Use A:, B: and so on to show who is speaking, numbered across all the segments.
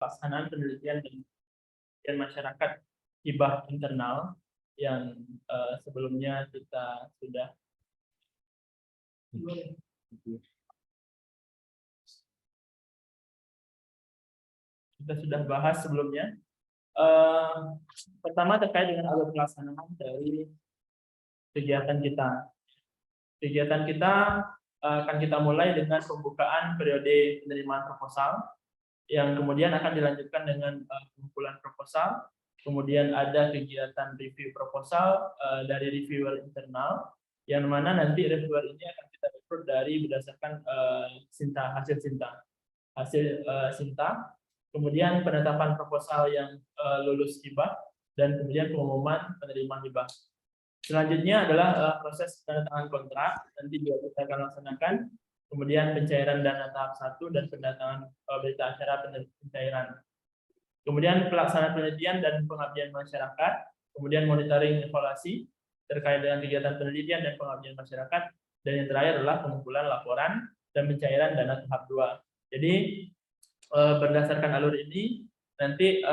A: pelaksanaan penelitian dan masyarakat hibah internal yang sebelumnya kita sudah bahas sebelumnya. Pertama terkait dengan alur pelaksanaan dari kegiatan kita. Kegiatan kita akan kita mulai dengan pembukaan periode penerimaan proposal, yang kemudian akan dilanjutkan dengan pengumpulan proposal. Kemudian ada kegiatan review proposal dari reviewer internal, yang mana nanti reviewer ini akan kita rekrut dari berdasarkan hasil Sinta. Kemudian penetapan proposal yang lulus hibah, dan kemudian pengumuman penerima hibah. Selanjutnya adalah proses tanda tangan kontrak, nanti juga kita akan laksanakan. Kemudian pencairan dana tahap 1 dan pendatangan berita acara pencairan. Kemudian pelaksanaan penelitian dan pengabdian masyarakat, kemudian monitoring evaluasi terkait dengan kegiatan penelitian dan pengabdian masyarakat, dan yang terakhir adalah pengumpulan laporan dan pencairan dana tahap 2. Jadi berdasarkan alur ini nanti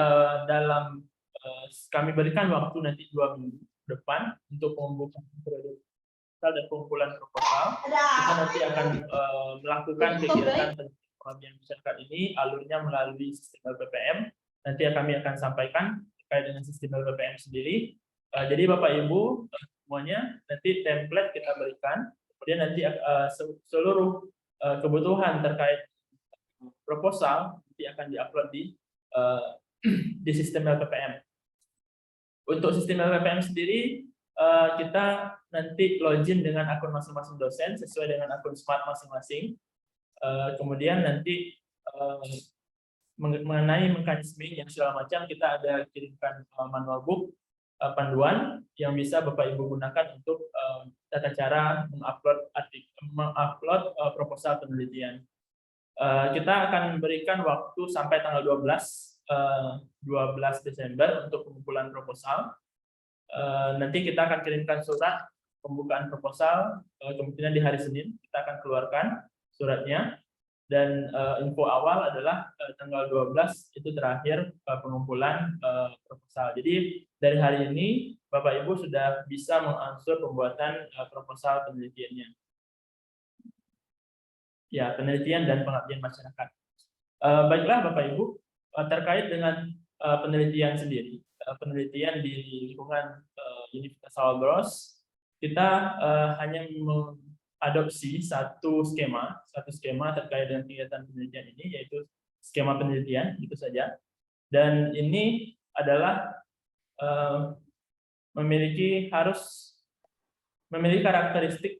A: kami berikan waktu nanti 2 minggu depan untuk pembukaan periode dan pengumpulan proposal. Kita nanti akan melakukan kegiatan pengabdian masyarakat ini, alurnya melalui sistem LPPM. Nanti kami akan sampaikan terkait dengan sistem LPPM sendiri. Jadi Bapak Ibu semuanya, nanti template kita berikan, kemudian nanti seluruh kebutuhan terkait proposal nanti akan diupload di sistem LPPM. Untuk sistem LPPM sendiri, kita nanti login dengan akun masing-masing dosen sesuai dengan akun Smart masing-masing. Kemudian nanti mengenai mekanisme yang segala macam, kita ada kirimkan manual book panduan yang bisa Bapak Ibu gunakan untuk tata cara mengupload proposal penelitian. Kita akan berikan waktu sampai tanggal 12 Desember untuk pengumpulan proposal. Nanti kita akan kirimkan surat pembukaan proposal, kemungkinan di hari Senin kita akan keluarkan suratnya, dan info awal adalah tanggal 12 itu terakhir pengumpulan proposal. Jadi dari hari ini Bapak Ibu sudah bisa mengansur pembuatan proposal penelitiannya. Ya, penelitian dan pengabdian masyarakat. Baiklah Bapak Ibu, terkait dengan penelitian sendiri, penelitian di lingkungan Universitas Salbros, kita hanya mengadopsi satu skema terkait dengan kegiatan penelitian ini, yaitu skema penelitian, itu saja. Dan ini adalah harus memiliki karakteristik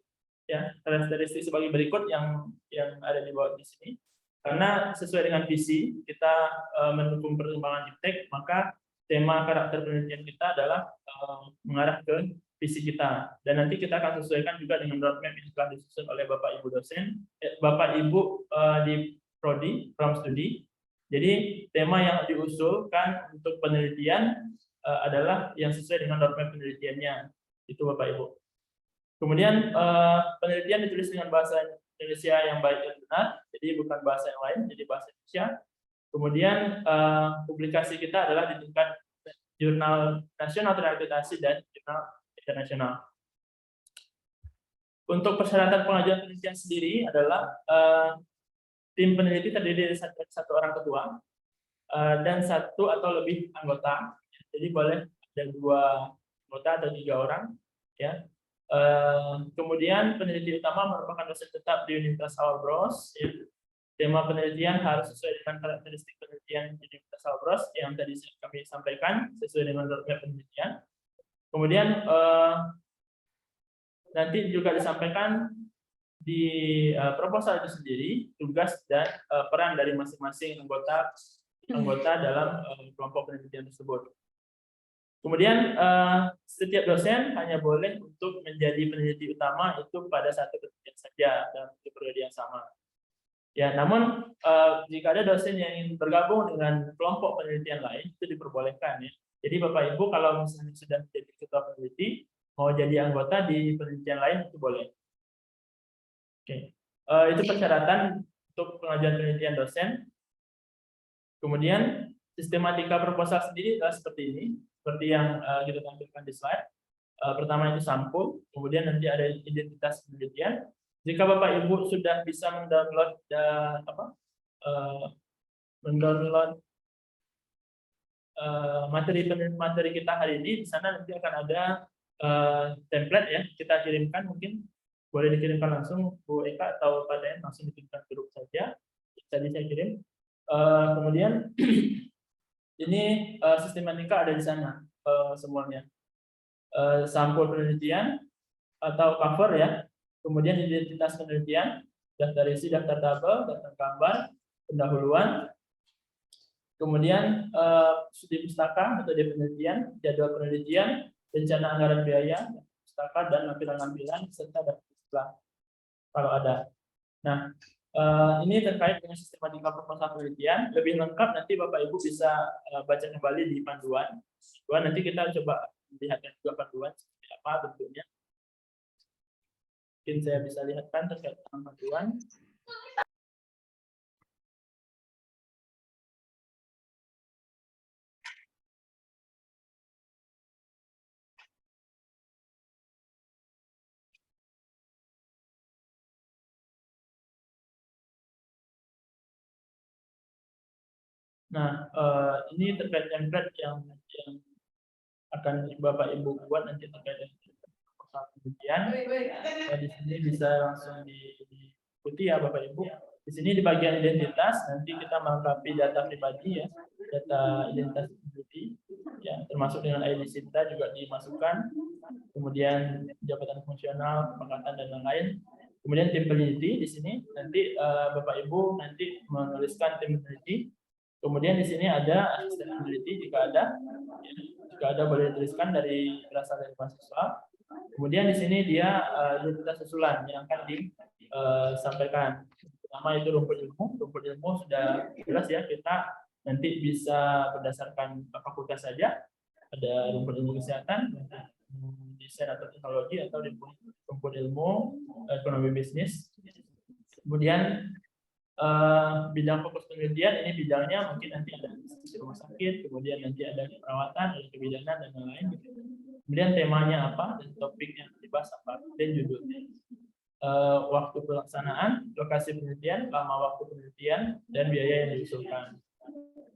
A: sebagai berikut yang ada di bawah di sini. Karena sesuai dengan visi kita mendukung perkembangan iptek, maka tema karakter penelitian kita adalah mengarah ke visi kita. Dan nanti kita akan sesuaikan juga dengan roadmap yang telah disusun oleh Bapak Ibu dosen, Bapak Ibu di Prodi, Program Studi. Jadi tema yang diusulkan untuk penelitian adalah yang sesuai dengan roadmap penelitiannya. Itu Bapak Ibu. Kemudian penelitian ditulis dengan bahasa Indonesia yang baik dan benar, jadi bukan bahasa yang lain, jadi bahasa Indonesia. Kemudian publikasi kita adalah di tingkat jurnal nasional terakreditasi dan jurnal internasional. Untuk persyaratan pengajuan penelitian sendiri adalah tim peneliti terdiri dari satu orang ketua dan satu atau lebih anggota. Jadi boleh ada 2 anggota atau 3 orang, ya. Kemudian peneliti utama merupakan dosen tetap di Universitas Salbros. Tema penelitian harus sesuai dengan karakteristik penelitian di Universitas Salbros yang tadi kami sampaikan, sesuai dengan roadmap penelitian. Kemudian nanti juga disampaikan di proposal itu sendiri tugas dan peran dari masing-masing anggota dalam kelompok penelitian tersebut. Kemudian setiap dosen hanya boleh untuk menjadi peneliti utama itu pada satu penelitian saja dalam periode yang sama. Ya, namun jika ada dosen yang ingin bergabung dengan kelompok penelitian lain itu diperbolehkan, ya. Jadi Bapak Ibu kalau misalnya sudah menjadi ketua peneliti mau jadi anggota di penelitian lain itu boleh. Oke, itu persyaratan untuk pengajuan penelitian dosen. Kemudian sistematika proposal sendiri adalah seperti ini, seperti yang kita tampilkan di slide. Pertama itu sampul, kemudian nanti ada identitas penelitian. Jika Bapak Ibu sudah bisa mendownload materi kita hari ini, di sana nanti akan ada template ya, kita kirimkan, mungkin boleh dikirimkan langsung Bu Eka atau Pak Den, langsung dikirimkan ke grup saja. Tadi saya kirim. Kemudian ini sistematika ada di sana semuanya. Sampul penelitian atau cover ya, kemudian identitas penelitian, daftar isi, daftar tabel, daftar gambar, pendahuluan, kemudian studi pustaka metode penelitian, jadwal penelitian, rencana anggaran biaya pustaka, dan lampiran-lampiran serta daftar istilah kalau ada. Nah, ini terkait dengan sistematika proposal penelitian. Lebih lengkap nanti Bapak Ibu bisa baca kembali di panduan. Nanti kita coba lihatkan juga panduan seperti apa bentuknya. Mungkin saya bisa lihatkan terkait dengan panduan. Nah, ini terkait template yang akan Bapak Ibu buat nanti terkait dengan proposal penelitian. Nah, di sini bisa langsung diikuti ya Bapak Ibu. Di sini di bagian identitas nanti kita melengkapi data pribadi ya, data identitas pribadi ya, termasuk dengan ID SINTA juga dimasukkan. Kemudian jabatan fungsional, kepangkatan dan lain-lain. Kemudian tim peneliti di sini nanti Bapak Ibu nanti menuliskan tim peneliti. Kemudian di sini ada asisten peneliti jika ada boleh dituliskan berasal dari mahasiswa. Kemudian di sini dia identitas susulan yang akan disampaikan. Pertama itu rumput ilmu. Rumput ilmu sudah jelas ya, kita nanti bisa berdasarkan fakultas saja. Ada rumput ilmu kesehatan, desain atau teknologi, atau rumput ilmu ekonomi bisnis. Kemudian bidang fokus penelitian, ini bidangnya mungkin nanti ada di rumah sakit, kemudian nanti ada perawatan, ada kebidanan dan lain-lain. Kemudian temanya apa dan topik yang dibahas apa dan judulnya. Waktu pelaksanaan, lokasi penelitian, lama waktu penelitian, dan biaya yang diusulkan.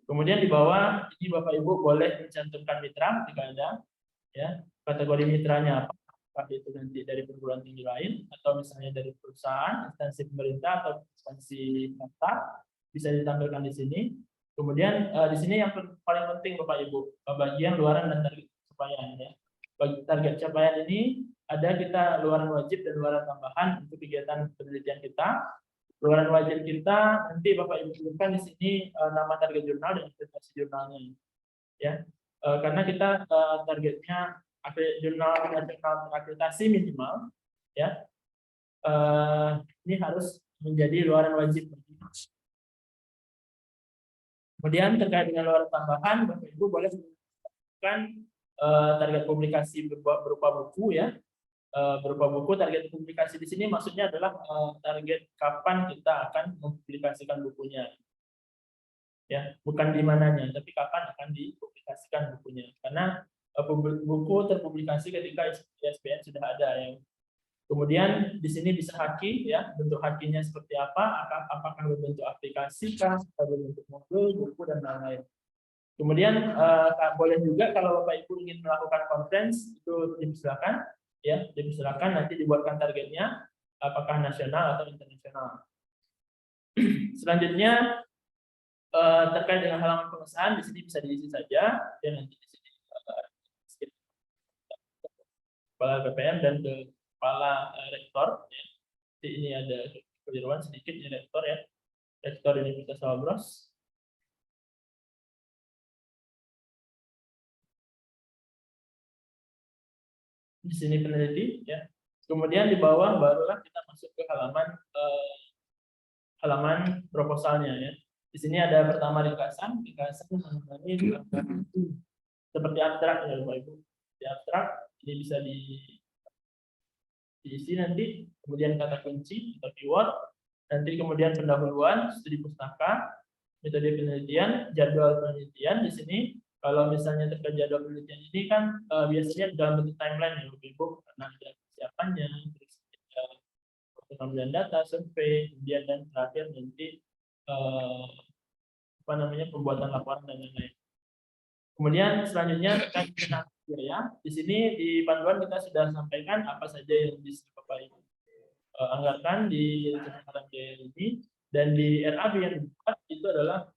A: Kemudian di bawah ini Bapak Ibu boleh mencantumkan mitra jika ada, ya, kategori mitranya apa. Apakah itu nanti dari perguruan tinggi lain, atau misalnya dari perusahaan, instansi pemerintah, atau instansi swasta, bisa ditampilkan di sini. Kemudian di sini yang paling penting Bapak Ibu, bagian luaran dan target capaian ya. Bagi target capaian ini ada kita luaran wajib dan luaran tambahan untuk kegiatan penelitian kita. Luaran wajib kita nanti Bapak Ibu tuliskan di sini nama target jurnal dan akreditasi jurnalnya ya. Karena kita targetnya jurnal nasional terakreditasi minimal ya, ini harus menjadi luaran wajib. Kemudian terkait dengan luaran tambahan, Bapak Ibu boleh menentukan target publikasi berupa buku ya, berupa buku. Target publikasi di sini maksudnya adalah target kapan kita akan mempublikasikan bukunya ya, bukan di mananya, tapi kapan akan dipublikasikan bukunya. Karena buku terpublikasi ketika ISBN sudah ada ya. Kemudian di sini bisa haki ya, bentuk hakinya seperti apa, apakah berbentuk aplikasi kah, atau berbentuk modul, buku dan lain-lain. Kemudian boleh juga kalau Bapak Ibu ingin melakukan conference itu dipersilakan ya, dipersilakan nanti dibuatkan targetnya apakah nasional atau internasional. Selanjutnya terkait dengan halaman pengesahan di sini bisa diisi saja ya, nanti di sini kepala BPM dan kepala rektor ya. Jadi ini ada keliruan sedikit di rektor ya, rektor Universitas Salabros. Di sini peneliti ya. Kemudian di bawah barulah kita masuk ke halaman proposalnya ya. Di sini ada pertama ringkasan mengenai seperti abstrak ya Bapak Ibu. Di abstrak ini bisa diisi nanti, kemudian kata kunci atau keyword, nanti kemudian pendahuluan, studi pustaka, metode penelitian, jadwal penelitian. Di sini kalau misalnya terkait jadwal penelitian ini kan biasanya dalam bentuk timeline ya, Ibu, karena ada persiapannya, terus ada pengambilan data, survei, kemudian dan terakhir nanti apa namanya pembuatan laporan dan lain-lain. Kemudian selanjutnya terkait dengan biaya, di sini di panduan kita sudah sampaikan apa saja yang bisa Bapak Ibu anggarkan di rencana biaya ini, dan di RAB yang dibuat itu adalah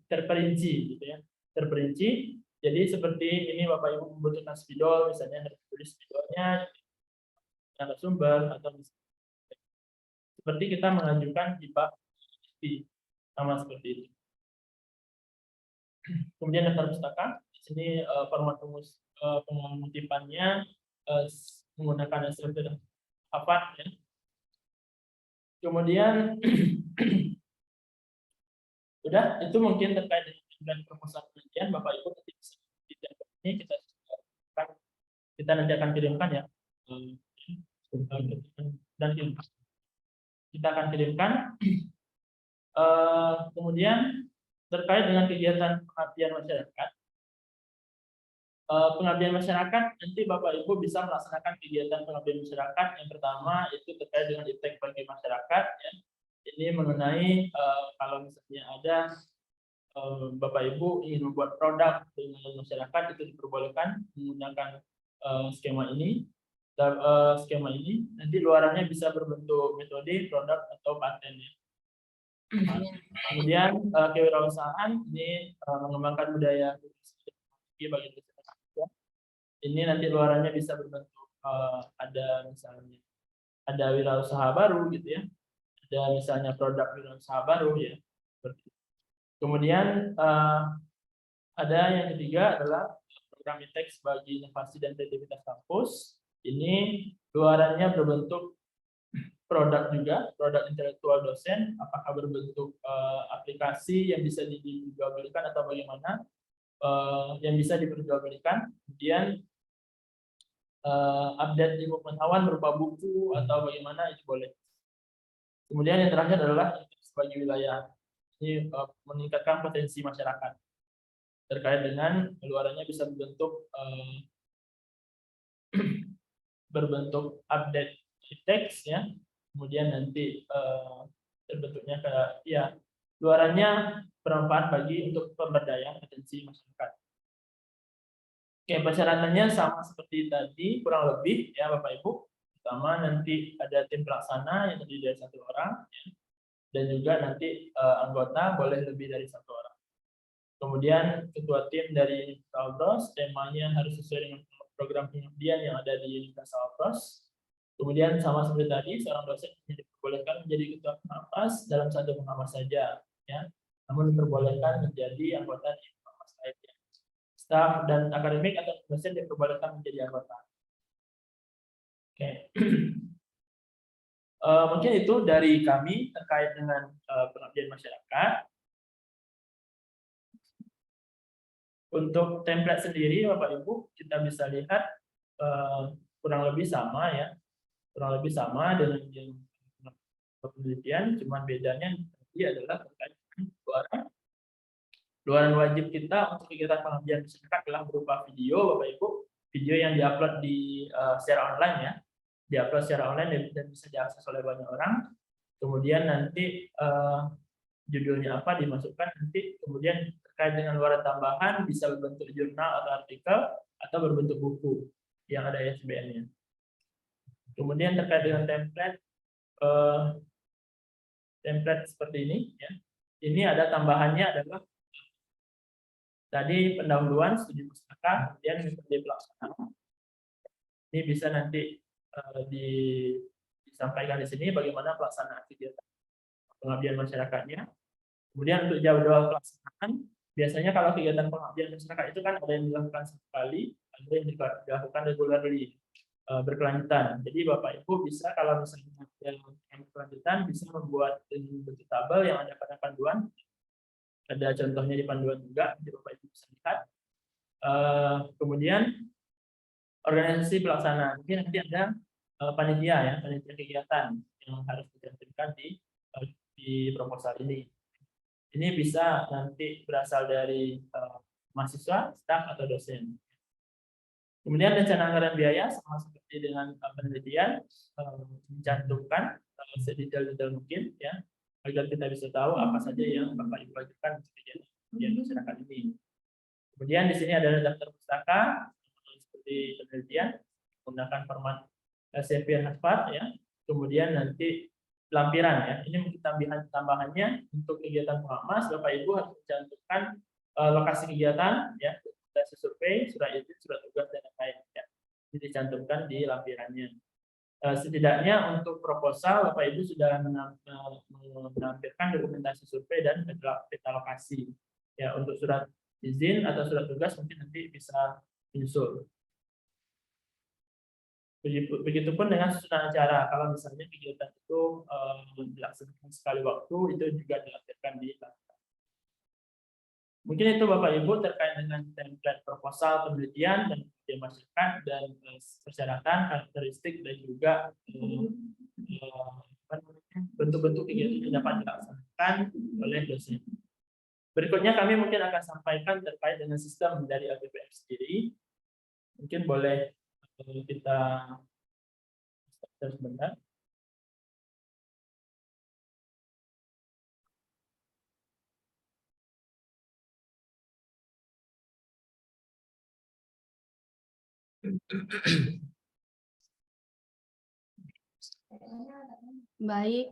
A: terperinci gitu ya, terperinci. Jadi seperti ini Bapak Ibu membutuhkan spidol, misalnya harus tulis spidolnya, narasumber, atau misalnya, seperti kita mengajukan hibah sama seperti itu. Kemudian daftar pustaka, di sini format pengutipannya menggunakan SLT apa ya. Kemudian udah, itu mungkin terkait dengan proposal penelitian. Bapak Ibu nanti bisa ini kita nanti akan kirimkan ya, dan kita akan kirimkan. Kemudian terkait dengan kegiatan pengabdian masyarakat, nanti Bapak Ibu bisa melaksanakan kegiatan pengabdian masyarakat. Yang pertama itu terkait dengan impact bagi masyarakat ya. Ini mengenai kalau misalnya ada Bapak Ibu ingin membuat produk dengan masyarakat, itu diperbolehkan menggunakan skema ini. Skema ini nanti luarannya bisa berbentuk metode, produk, atau paten ya. Kemudian kewirausahaan ini mengembangkan budaya bagi masyarakat. Ini nanti luarannya bisa berbentuk ada misalnya ada wirausaha baru gitu ya, ada misalnya produk wirausaha baru ya. Kemudian ada yang ketiga adalah program ITEX bagi inovasi dan kreativitas kampus. Ini luarannya berbentuk produk juga, produk intelektual dosen, apakah berbentuk aplikasi yang bisa dijualbelikan atau bagaimana yang bisa diperjualbelikan. Kemudian update ilmu pengetahuan berupa buku atau bagaimana, itu boleh. Kemudian yang terakhir adalah sebagai wilayah, ini meningkatkan potensi masyarakat terkait dengan luarannya bisa berbentuk update teks ya. Kemudian nanti terbentuknya ke ya luarannya bermanfaat bagi untuk pemberdayaan potensi masyarakat. Oke, persyaratannya sama seperti tadi kurang lebih ya Bapak Ibu. Pertama nanti ada tim pelaksana yang terdiri dari 1 orang ya. Dan juga nanti anggota boleh lebih dari 1 orang. Kemudian ketua tim dari Universitas Alpros, temanya harus sesuai dengan program pengabdian yang ada di Universitas Alpros. Kemudian sama seperti tadi, seorang dosen diperbolehkan menjadi ketua pengawas dalam 1 pengawas saja, ya. Namun diperbolehkan menjadi anggota di pengawas lainnya. Staf dan akademik atau dosen diperbolehkan menjadi anggota. Oke. Mungkin itu dari kami terkait dengan pengabdian masyarakat. Untuk template sendiri, Bapak Ibu, kita bisa lihat kurang lebih sama ya. Kurang lebih sama dengan yang penelitian, cuma bedanya adalah terkait dengan luaran. Luaran wajib kita untuk kegiatan pengabdian masyarakat adalah berupa video, Bapak Ibu, video yang diupload di secara online ya, diupload secara online dan bisa diakses oleh banyak orang. Kemudian nanti judulnya apa dimasukkan nanti, kemudian terkait dengan luaran tambahan bisa berbentuk jurnal atau artikel atau berbentuk buku yang ada ISBN-nya. Kemudian terkait dengan template, template seperti ini ya. Ini ada tambahannya adalah tadi pendahuluan studi pustaka, kemudian metode pelaksanaan. Ini bisa nanti disampaikan di sini bagaimana pelaksanaan kegiatan pengabdian masyarakatnya. Kemudian untuk jadwal pelaksanaan, biasanya kalau kegiatan pengabdian masyarakat itu kan ada yang dilakukan sekali, ada yang dilakukan regularly, berkelanjutan. Jadi Bapak Ibu bisa kalau misalnya yang berkelanjutan bisa membuat bentuk tabel yang ada pada panduan. Ada contohnya di panduan juga, jadi Bapak Ibu bisa lihat. Kemudian organisasi pelaksanaan, mungkin nanti ada panitia ya, panitia kegiatan yang harus dicantumkan di proposal ini. Ini bisa nanti berasal dari mahasiswa, staf, atau dosen. Kemudian rencana anggaran biaya sama seperti dengan penelitian, mencantumkan sedetail-detail mungkin ya, agar kita bisa tahu apa saja yang Bapak Ibu ajukan di masyarakat ini. Kemudian di sini ada daftar pustaka seperti penelitian menggunakan format Elsevier Harvard ya. Kemudian nanti lampiran ya. Ini mungkin tambahannya untuk kegiatan Muhammas, Bapak Ibu harus mencantumkan lokasi kegiatan ya, hasil survei, surat izin, surat tugas dan lain-lain ya. Ini dicantumkan di lampirannya. Setidaknya untuk proposal Bapak Ibu sudah menampilkan dokumentasi survei dan peta lokasi. Ya, untuk surat izin atau surat tugas mungkin nanti bisa menyusul. Begitupun dengan susunan acara. Kalau misalnya kegiatan itu dilaksanakan sekali waktu, itu juga dilampirkan di lampiran. Mungkin itu Bapak Ibu terkait dengan template proposal penelitian dan masyarakat dan persyaratan, karakteristik dan juga bentuk-bentuk kegiatan yang dapat dilaksanakan oleh dosen. Berikutnya kami mungkin akan sampaikan terkait dengan sistem dari LPPM sendiri. Mungkin boleh kita sebentar.
B: Baik.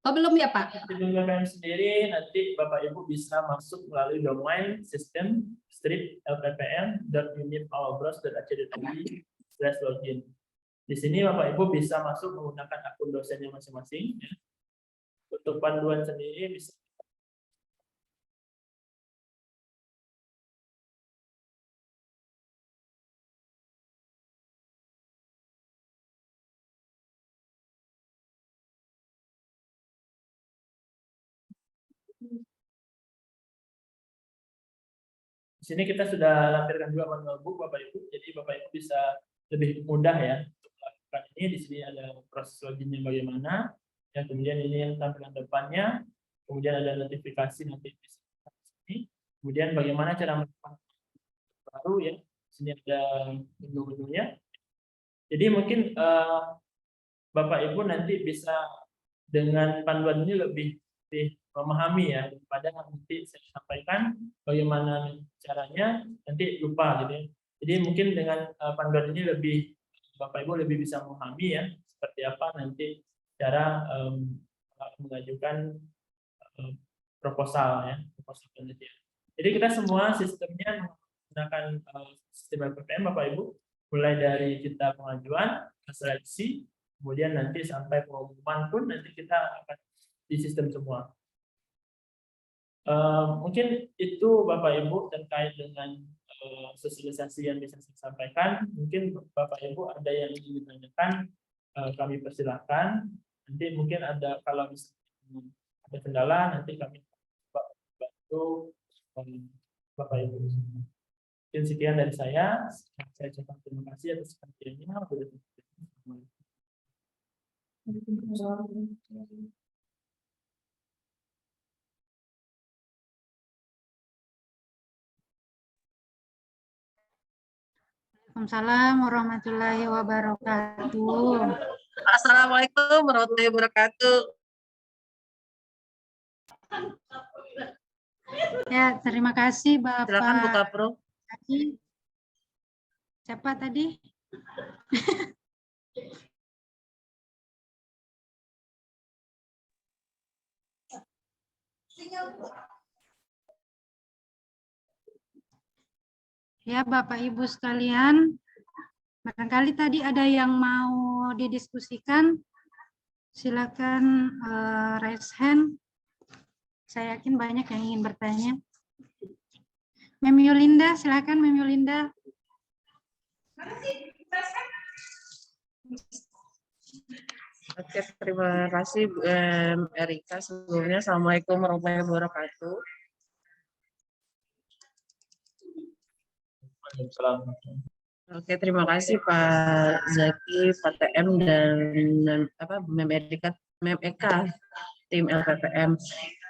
B: Belum ya Pak?
A: Di LPPM sendiri nanti Bapak Ibu bisa masuk melalui domain sistem strip lppm.unitourbrowse.ac.id/login. Di sini Bapak Ibu bisa masuk menggunakan akun dosennya masing-masing. Ya. Untuk panduan sendiri bisa di sini kita sudah lampirkan juga manual book Bapak Ibu, jadi Bapak Ibu bisa lebih mudah ya untuk melakukan ini. Di sini ada proses loginnya bagaimana, ya kemudian ini yang tampilan depannya, kemudian ada notifikasi nanti di sini, kemudian bagaimana cara melakukan baru ya, di sini ada menu-menunya. Jadi mungkin Bapak Ibu nanti bisa dengan panduan ini lebih memahami ya, daripada nanti saya sampaikan bagaimana caranya nanti lupa gitu ya. Jadi mungkin dengan panduan ini lebih Bapak Ibu lebih bisa memahami ya seperti apa nanti cara mengajukan proposal ya, proposal penelitian. Jadi kita semua sistemnya menggunakan sistem LPPM Bapak Ibu, mulai dari kita pengajuan, seleksi, kemudian nanti sampai pengumuman pun nanti kita akan di sistem semua. Mungkin itu Bapak Ibu terkait dengan sosialisasi yang bisa saya sampaikan. Mungkin Bapak Ibu ada yang ingin ditanyakan, kami persilahkan. Nanti mungkin ada kalau misalnya ada kendala nanti kami bantu Bapak Ibu. Mungkin sekian dari saya. Saya ucapkan terima kasih atas perhatiannya.
B: Waalaikumsalam warahmatullahi wabarakatuh.
C: Assalamualaikum warahmatullahi wabarakatuh.
B: Ya, terima kasih Bapak.
C: Silakan buka Pro.
B: Siapa tadi? Ya, Bapak Ibu sekalian, barangkali tadi ada yang mau didiskusikan, silakan raise hand. Saya yakin banyak yang ingin bertanya. Mem Yulinda, silakan Mem Yulinda.
C: Oke, terima kasih Bu Erika. Sebelumnya, Assalamualaikum warahmatullahi wabarakatuh. Oke, terima kasih Pak Zaki, Pak TM dan Mem Erika, Mem Eka, tim LPPM.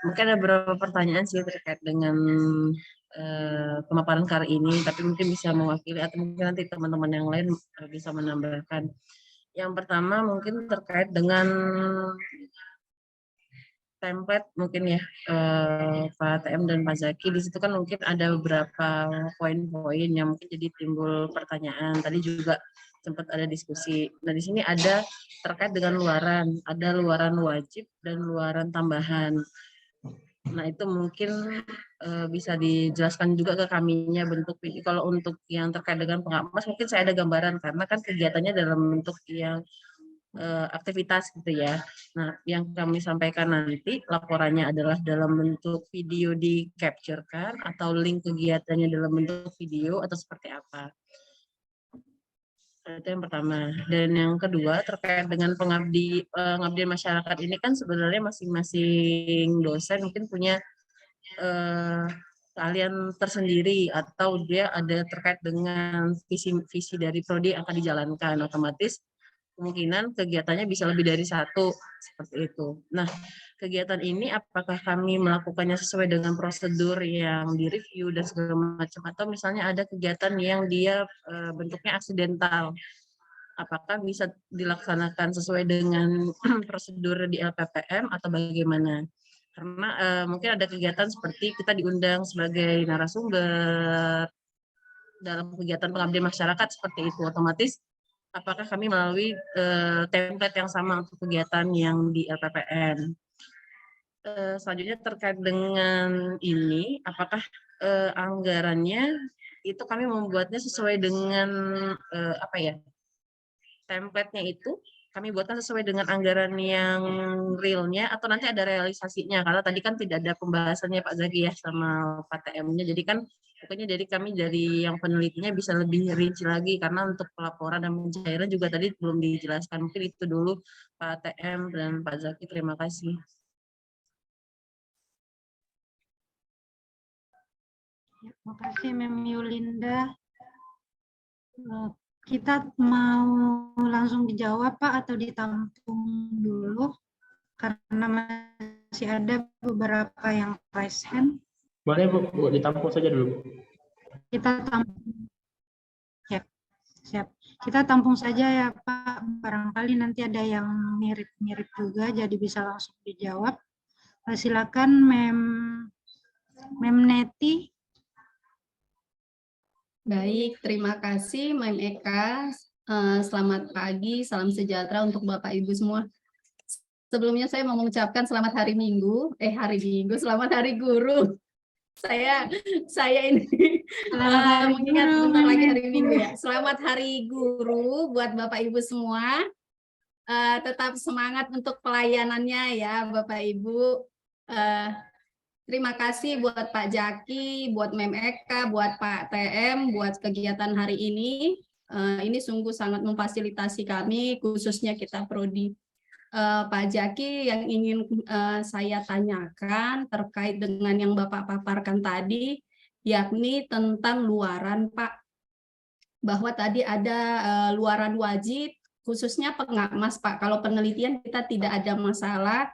C: Mungkin ada beberapa pertanyaan sih terkait dengan pemaparan kali ini, tapi mungkin bisa mewakili atau mungkin nanti teman-teman yang lain bisa menambahkan. Yang pertama mungkin terkait dengan template mungkin ya, Pak TM dan Pak Zaki. Di situ kan mungkin ada beberapa poin-poin yang mungkin jadi timbul pertanyaan. Tadi juga sempat ada diskusi. Nah, di sini ada terkait dengan luaran, ada luaran wajib dan luaran tambahan. Nah, itu mungkin bisa dijelaskan juga ke kaminya bentuk video. Kalau untuk yang terkait dengan pengawas mungkin saya ada gambaran karena kan kegiatannya dalam bentuk yang aktivitas gitu ya. Nah, yang kami sampaikan nanti laporannya adalah dalam bentuk video di capture-kan atau link kegiatannya dalam bentuk video atau seperti apa. Itu yang pertama. Dan yang kedua terkait dengan pengabdian masyarakat ini kan sebenarnya masing-masing dosen mungkin punya keahlian tersendiri atau dia ada terkait dengan visi dari prodi yang akan dijalankan, otomatis kemungkinan kegiatannya bisa lebih dari satu seperti itu. Nah, kegiatan ini apakah kami melakukannya sesuai dengan prosedur yang direview dan segala macam, atau misalnya ada kegiatan yang dia bentuknya aksidental, apakah bisa dilaksanakan sesuai dengan prosedur di LPPM atau bagaimana? Karena mungkin ada kegiatan seperti kita diundang sebagai narasumber dalam kegiatan pengabdian masyarakat seperti itu, otomatis apakah kami melalui template yang sama untuk kegiatan yang di LPPN. Selanjutnya terkait dengan ini, apakah anggarannya itu kami membuatnya sesuai dengan apa ya, template-nya itu kami buatkan sesuai dengan anggaran yang realnya atau nanti ada realisasinya, karena tadi kan tidak ada pembahasannya Pak Zaki ya sama Pak TM-nya, jadi kan pokoknya dari kami dari yang penelitinya bisa lebih rinci lagi, karena untuk pelaporan dan pencairan juga tadi belum dijelaskan. Mungkin itu dulu Pak TM dan Pak Zaki, terima kasih.
B: Ya, terima kasih Mem Yulinda. Kita mau langsung dijawab Pak atau ditampung dulu? Karena masih ada beberapa yang raise hand.
A: Boleh Bu, ditampung saja dulu.
B: Kita tampung. Ya, siap. Kita tampung saja ya Pak. Barangkali nanti ada yang mirip-mirip juga, jadi bisa langsung dijawab. Silakan Mem Neti.
D: Baik, terima kasih Mem Eka. Selamat pagi, salam sejahtera untuk Bapak Ibu semua. Sebelumnya saya mau mengucapkan selamat hari Minggu, selamat hari Guru. Saya ini mengingat bentar lagi hari Minggu ya. Selamat hari Guru buat Bapak Ibu semua. Tetap semangat untuk pelayanannya ya Bapak Ibu. Terima kasih buat Pak Jaki, buat Mem Eka, buat Pak TM, buat kegiatan hari ini. Ini sungguh sangat memfasilitasi kami, khususnya kita prodi. Pak Jaki, yang ingin saya tanyakan terkait dengan yang Bapak paparkan tadi, yakni tentang luaran, Pak. Bahwa tadi ada luaran wajib, khususnya pengamas, Pak. Kalau penelitian kita tidak ada masalah.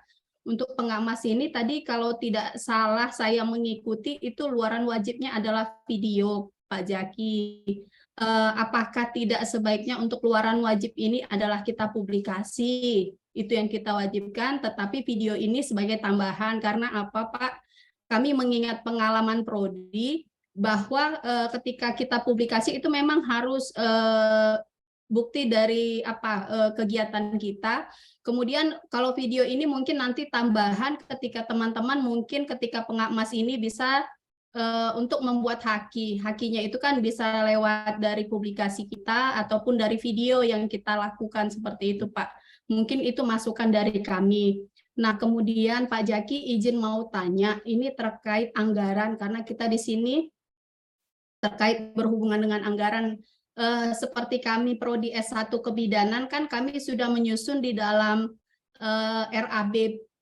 D: Untuk pengamas ini tadi kalau tidak salah saya mengikuti itu luaran wajibnya adalah video, Pak Jaki. Apakah tidak sebaiknya untuk luaran wajib ini adalah kita publikasi? Itu yang kita wajibkan, tetapi video ini sebagai tambahan. Karena apa, Pak? Kami mengingat pengalaman prodi bahwa ketika kita publikasi itu memang harus bukti dari kegiatan kita. Kemudian kalau video ini mungkin nanti tambahan ketika teman-teman mungkin ketika pengamas ini bisa untuk membuat hakinya itu kan bisa lewat dari publikasi kita ataupun dari video yang kita lakukan seperti itu Pak. Mungkin itu masukan dari kami. Nah kemudian Pak Jaki izin mau tanya ini terkait anggaran karena kita di sini terkait berhubungan dengan anggaran. Seperti kami prodi S1 kebidanan kan kami sudah menyusun di dalam RAB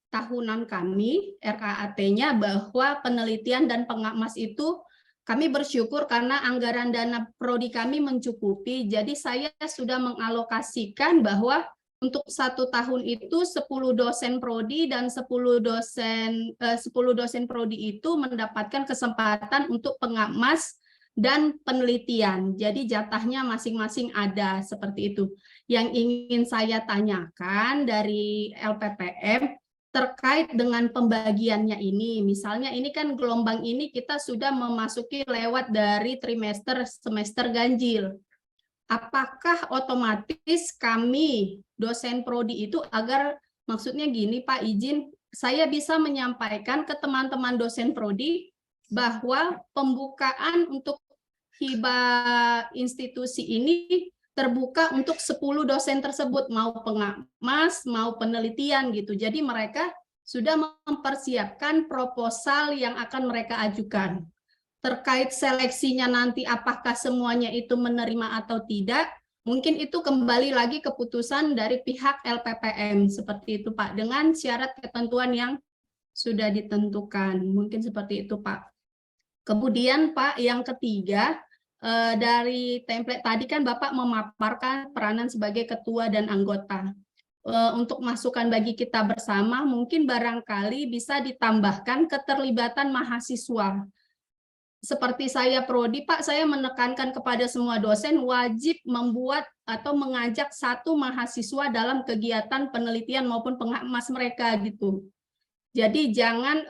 D: tahunan kami, RAAT-nya bahwa penelitian dan pengamas itu kami bersyukur karena anggaran dana prodi kami mencukupi. Jadi saya sudah mengalokasikan bahwa untuk 1 tahun itu 10 dosen prodi dan 10 dosen prodi itu mendapatkan kesempatan untuk pengapmas dan penelitian. Jadi jatahnya masing-masing ada seperti itu. Yang ingin saya tanyakan dari LPPM terkait dengan pembagiannya ini. Misalnya ini kan gelombang ini kita sudah memasuki lewat dari semester ganjil. Apakah otomatis kami dosen prodi itu agar maksudnya gini Pak, izin saya bisa menyampaikan ke teman-teman dosen prodi bahwa pembukaan untuk hibah institusi ini terbuka untuk 10 dosen tersebut, mau pengapmas, mau penelitian gitu. Jadi mereka sudah mempersiapkan proposal yang akan mereka ajukan. Terkait seleksinya nanti apakah semuanya itu menerima atau tidak, mungkin itu kembali lagi keputusan dari pihak LPPM seperti itu Pak, dengan syarat ketentuan yang sudah ditentukan. Mungkin seperti itu Pak. Kemudian Pak, yang ketiga, dari template tadi kan Bapak memaparkan peranan sebagai ketua dan anggota. Untuk masukan bagi kita bersama, mungkin barangkali bisa ditambahkan keterlibatan mahasiswa. Seperti saya prodi, Pak, saya menekankan kepada semua dosen wajib membuat atau mengajak 1 mahasiswa dalam kegiatan penelitian maupun pengapmas mereka gitu. Jadi jangan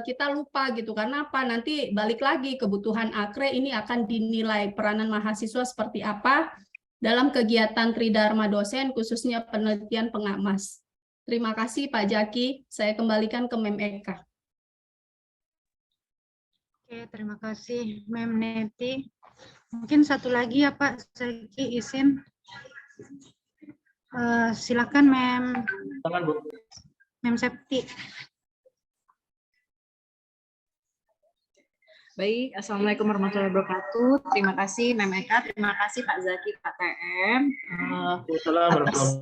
D: kita lupa gitu, karena apa, nanti balik lagi kebutuhan akre ini akan dinilai peranan mahasiswa seperti apa dalam kegiatan Tridharma dosen khususnya penelitian pengapmas. Terima kasih Pak Jaki, saya kembalikan ke Mem Eka.
B: Oke, terima kasih Mem Neti. Mungkin satu lagi ya Pak Zaki, izin. Silakan
A: Silakan Bu.
B: Mem Septi.
E: Baik, Assalamualaikum warahmatullahi wabarakatuh. Terima kasih Mem Eka, terima kasih Pak Zaki, Pak TM. Atas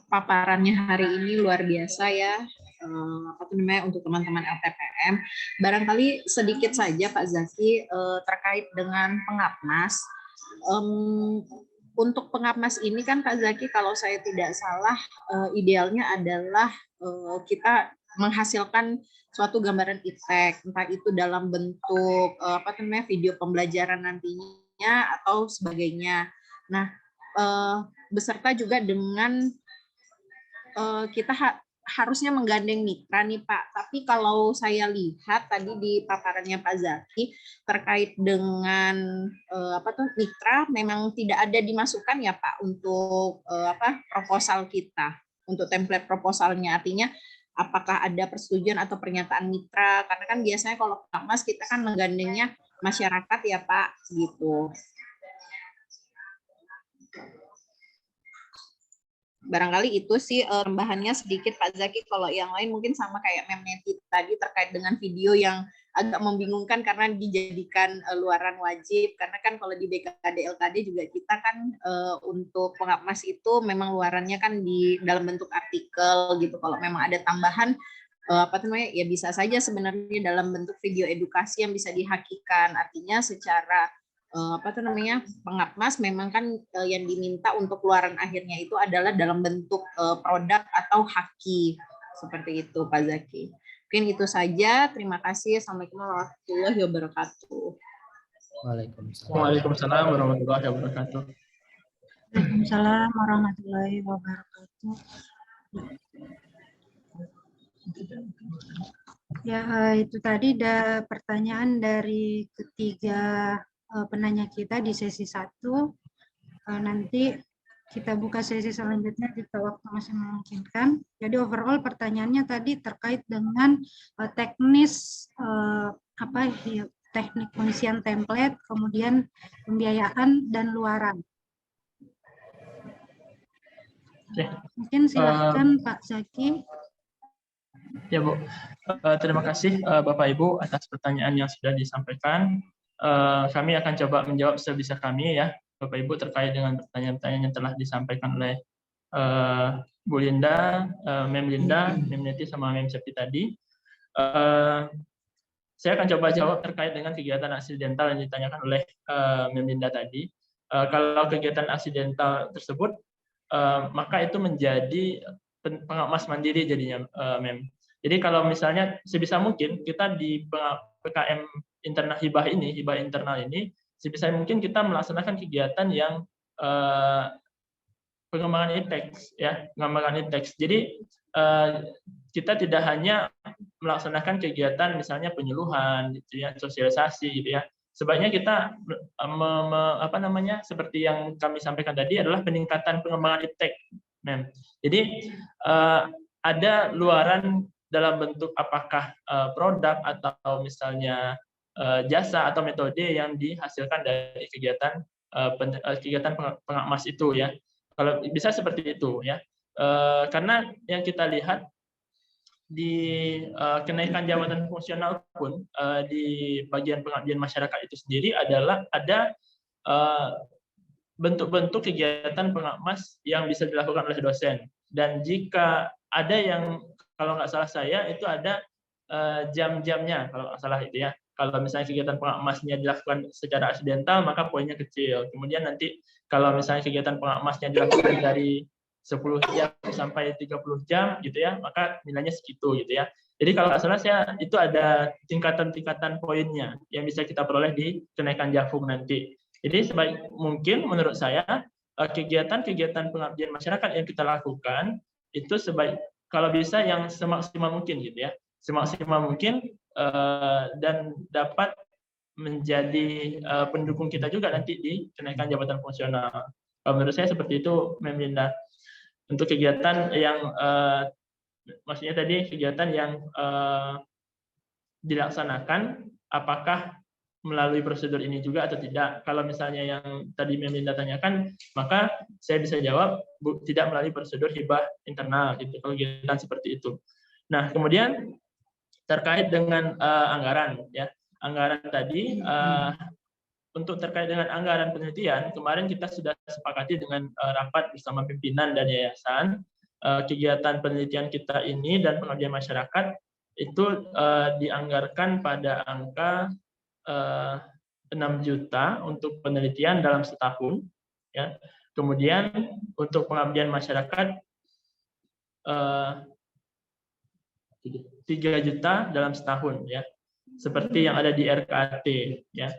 E: paparannya hari ini luar biasa ya. Untuk teman-teman LPPM. Barangkali sedikit saja Pak Zaki terkait dengan pengapmas. Untuk pengapmas ini kan Pak Zaki, kalau saya tidak salah, idealnya adalah kita menghasilkan suatu gambaran iptek, entah itu dalam bentuk video pembelajaran nantinya atau sebagainya. Nah, beserta juga dengan kita harusnya menggandeng mitra nih Pak. Tapi kalau saya lihat tadi di paparannya Pak Zaki terkait dengan mitra memang tidak ada dimasukkan ya Pak untuk proposal kita, untuk template proposalnya. Artinya apakah ada persetujuan atau pernyataan mitra, karena kan biasanya kalau pengapmas kita kan menggandengnya masyarakat ya Pak, gitu. Barangkali itu sih tambahannya sedikit Pak Zaki. Kalau yang lain mungkin sama kayak Mem Neti tadi terkait dengan video yang agak membingungkan karena dijadikan luaran wajib, karena kan kalau di BKD LKD juga kita kan untuk pengapmas itu memang luarannya kan di dalam bentuk artikel gitu. Kalau memang ada tambahan ya bisa saja sebenarnya dalam bentuk video edukasi yang bisa dihakikan. Artinya secara pengapmas memang kan yang diminta untuk luaran akhirnya itu adalah dalam bentuk produk atau haki, seperti itu Pak Zaki. Mungkin itu saja. Terima kasih. Assalamualaikum warahmatullahi wabarakatuh.
A: Waalaikumsalam warahmatullahi wabarakatuh.
B: Waalaikumsalam warahmatullahi wabarakatuh. Ya, itu tadi ada pertanyaan dari ketiga penanya kita di sesi 1. Nanti kita buka sesi selanjutnya jika waktu masih memungkinkan. Jadi overall pertanyaannya tadi terkait dengan teknis teknik pengisian template, kemudian pembiayaan dan luaran. Mungkin silakan Pak Zaki.
A: Ya Bu, terima kasih Bapak Ibu atas pertanyaan yang sudah disampaikan. Kami akan coba menjawab sebisa kami ya Bapak Ibu terkait dengan pertanyaan-pertanyaan yang telah disampaikan oleh Bu Linda, Mem Linda, Mem Neti sama Mem Septi tadi. Saya akan coba jawab terkait dengan kegiatan aksidental yang ditanyakan oleh Mem Linda tadi. Kalau kegiatan aksidental tersebut maka itu menjadi pengawas mandiri jadinya, Mem. Jadi kalau misalnya sebisa mungkin kita di PKM internal hibah internal ini, sebisa mungkin kita melaksanakan kegiatan yang pengembangan e-text, ya, pengembangan e-text. Jadi kita tidak hanya melaksanakan kegiatan misalnya penyuluhan, gitu ya, sosialisasi, gitu ya. Sebaiknya kita seperti yang kami sampaikan tadi adalah peningkatan pengembangan e-text, Mem. Jadi ada luaran dalam bentuk apakah produk atau misalnya jasa atau metode yang dihasilkan dari kegiatan pengamas itu, ya. Kalau bisa seperti itu, ya. Karena yang kita lihat di kenaikan jabatan fungsional pun di bagian pengabdian masyarakat itu sendiri adalah ada bentuk-bentuk kegiatan pengamas yang bisa dilakukan oleh dosen. Dan jika ada yang, kalau nggak salah saya, itu ada jam-jamnya, kalau nggak salah itu, ya. Kalau misalnya kegiatan pengamasnya dilakukan secara aksidental, maka poinnya kecil. Kemudian nanti kalau misalnya kegiatan pengamasnya dilakukan dari 10 jam sampai 30 jam, gitu ya, maka nilainya segitu, gitu ya. Jadi kalau nggak salah saya, itu ada tingkatan-tingkatan poinnya yang bisa kita peroleh di kenaikan JAFUG nanti. Jadi sebaik mungkin menurut saya kegiatan-kegiatan pengabdian masyarakat yang kita lakukan itu kalau bisa yang semaksimal mungkin, gitu ya, semaksimal mungkin, dan dapat menjadi pendukung kita juga nanti di kenaikan jabatan fungsional. Menurut saya seperti itu, Mem Linda. Untuk kegiatan yang maksudnya tadi kegiatan yang dilaksanakan apakah melalui prosedur ini juga atau tidak. Kalau misalnya yang tadi Mem Linda tanyakan, maka saya bisa jawab tidak melalui prosedur hibah internal, gitu, kalau kegiatan seperti itu. Nah, kemudian terkait dengan anggaran, ya. Anggaran tadi, untuk terkait dengan anggaran penelitian, kemarin kita sudah sepakati dengan rapat bersama pimpinan dan yayasan, kegiatan penelitian kita ini dan pengabdian masyarakat itu dianggarkan pada angka 6 juta untuk penelitian dalam setahun, ya. Kemudian untuk pengabdian masyarakat 3 juta dalam setahun, ya, seperti yang ada di RKT, ya.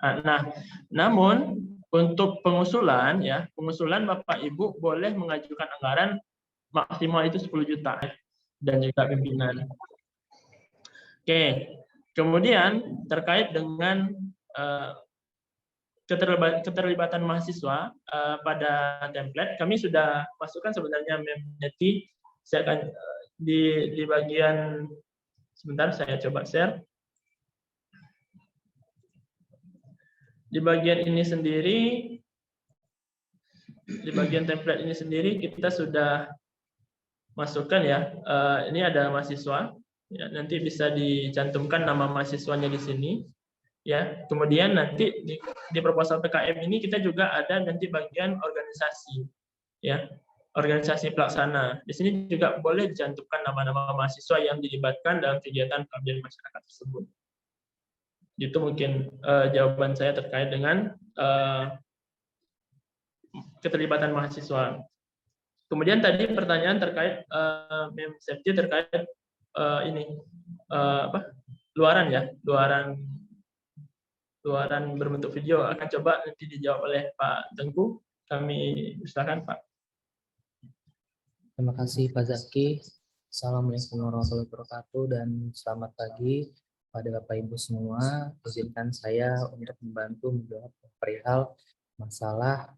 A: Nah, namun untuk pengusulan, ya, pengusulan Bapak Ibu boleh mengajukan anggaran maksimal itu 10 juta, ya, dan juga pimpinan. Oke, kemudian terkait dengan keterlibatan mahasiswa pada template, kami sudah masukkan sebenarnya Mem-Neti. Saya akan di bagian, sebentar saya coba share. Di bagian ini sendiri, di bagian template ini sendiri kita sudah masukkan, ya. Ini ada mahasiswa, ya, nanti bisa dicantumkan nama mahasiswanya di sini, ya. Kemudian nanti di proposal PKM ini kita juga ada nanti bagian organisasi, ya, organisasi pelaksana. Di sini juga boleh dicantumkan nama-nama mahasiswa yang dilibatkan dalam kegiatan pengabdian masyarakat tersebut. Itu mungkin jawaban saya terkait dengan keterlibatan mahasiswa. Kemudian tadi pertanyaan terkait Mem Septi terkait ini luaran, ya, luaran berbentuk video, akan coba nanti dijawab oleh Pak Tengku. Kami silakan, Pak.
F: Terima kasih Pak Zaki. Assalamualaikum warahmatullahi wabarakatuh dan selamat pagi pada Bapak Ibu semua. Izinkan saya untuk membantu menjawab perihal masalah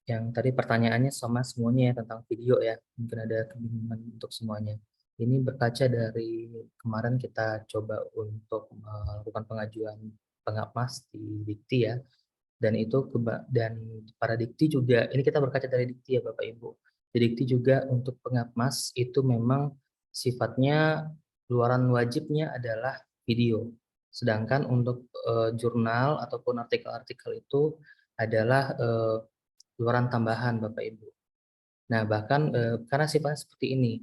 F: yang tadi pertanyaannya sama semuanya, ya, tentang video, ya. Mungkin ada kebingungan untuk semuanya. Ini berkaca dari kemarin kita coba untuk melakukan pengajuan pengamas di Dikti, ya. Dan itu dan para Dikti juga, ini kita berkaca dari Dikti, ya Bapak Ibu. Di Dikti juga untuk pengamas itu memang sifatnya luaran wajibnya adalah video. Sedangkan untuk jurnal ataupun artikel-artikel itu adalah luaran tambahan, Bapak Ibu. Nah, bahkan karena sifatnya seperti ini,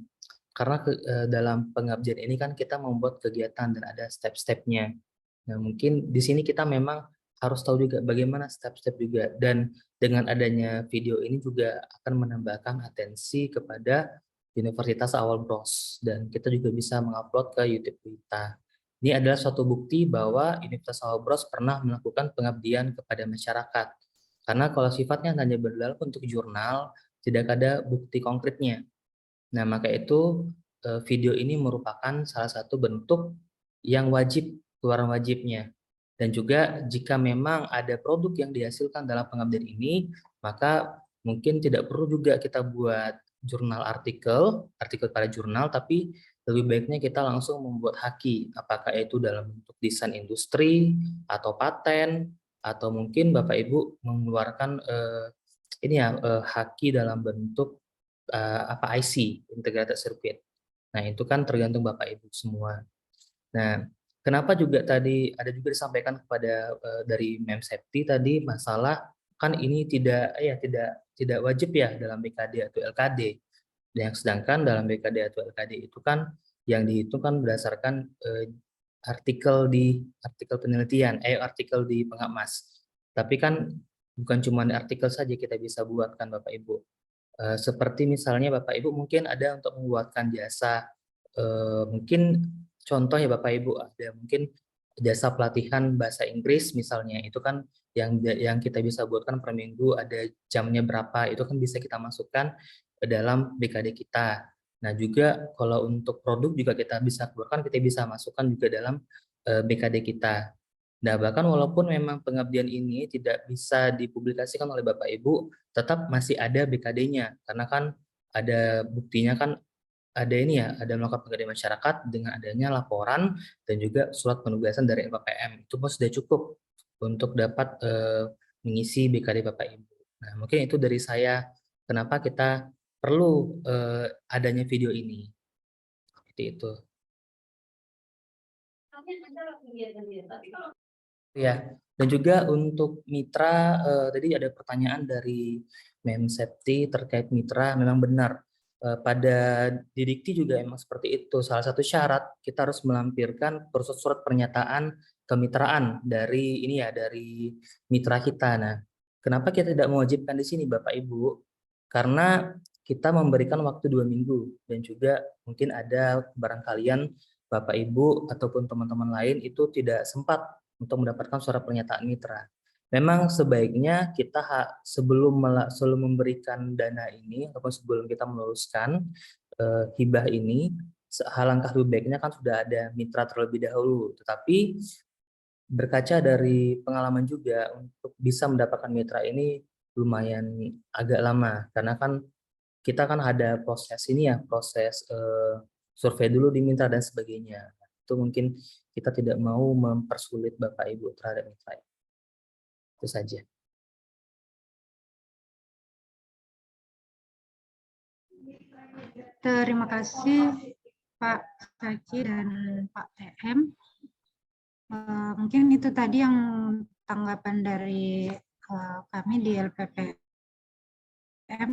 F: karena dalam pengabdian ini kan kita membuat kegiatan dan ada step-stepnya. Nah, mungkin di sini kita memang harus tahu juga bagaimana step-step juga, dan dengan adanya video ini juga akan menambahkan atensi kepada Universitas Awal Bros, dan kita juga bisa mengupload ke YouTube kita. Ini adalah suatu bukti bahwa Universitas Awal Bros pernah melakukan pengabdian kepada masyarakat. Karena kalau sifatnya hanya berlaku untuk jurnal, tidak ada bukti konkretnya. Nah, maka itu video ini merupakan salah satu bentuk yang wajib, keluaran wajibnya. Dan juga jika memang ada produk yang dihasilkan dalam pengabdian ini, maka mungkin tidak perlu juga kita buat jurnal artikel pada jurnal, tapi lebih baiknya kita langsung membuat haki, apakah itu dalam bentuk desain industri atau paten, atau mungkin Bapak Ibu mengeluarkan haki dalam bentuk IC, integrated circuit. Nah, itu kan tergantung Bapak Ibu semua. Nah, kenapa juga tadi ada juga disampaikan kepada dari Mem Septi tadi masalah kan ini tidak wajib ya dalam BKD atau LKD. Dan sedangkan dalam BKD atau LKD itu kan yang dihitung kan berdasarkan artikel penelitian, artikel di pengamas. Tapi kan bukan cuma artikel saja kita bisa buatkan Bapak Ibu. Seperti misalnya Bapak Ibu mungkin ada untuk membuatkan jasa, mungkin contoh ya Bapak Ibu, ada mungkin jasa pelatihan bahasa Inggris misalnya, itu kan yang kita bisa buatkan per minggu, ada jamnya berapa, itu kan bisa kita masukkan ke dalam BKD kita. Nah juga kalau untuk produk juga kita bisa keluarkan, kita bisa masukkan juga dalam BKD kita. Nah bahkan walaupun memang pengabdian ini tidak bisa dipublikasikan oleh Bapak Ibu, tetap masih ada BKD-nya, karena kan ada buktinya kan, ada ini ya, ada melakukan pengabdian masyarakat dengan adanya laporan dan juga surat penugasan dari LPPM, itu pun sudah cukup untuk dapat mengisi BKD Bapak Ibu. Nah mungkin itu dari saya, kenapa kita perlu adanya video ini, seperti itu. Ya, dan juga untuk mitra, tadi ada pertanyaan dari Mem Septi terkait mitra, memang benar. Pada Didikti juga emang seperti itu. Salah satu syarat kita harus melampirkan surat pernyataan kemitraan dari dari mitra kita. Nah, kenapa kita tidak mewajibkan di sini Bapak Ibu? Karena kita memberikan waktu 2 minggu, dan juga mungkin ada barang kalian Bapak Ibu ataupun teman-teman lain itu tidak sempat untuk mendapatkan surat pernyataan mitra. Memang sebaiknya kita sebelum memberikan dana ini ataupun sebelum kita meluluskan hibah ini, alangkah lebih baiknya kan sudah ada mitra terlebih dahulu. Tetapi berkaca dari pengalaman juga, untuk bisa mendapatkan mitra ini lumayan agak lama, karena kan kita kan ada proses ini ya, proses survei dulu di mitra dan sebagainya. Itu mungkin kita tidak mau mempersulit Bapak Ibu terhadap mitra. Itu saja.
B: Terima kasih Pak Zaki dan Pak TM. Mungkin itu tadi yang tanggapan dari kami di LPPM.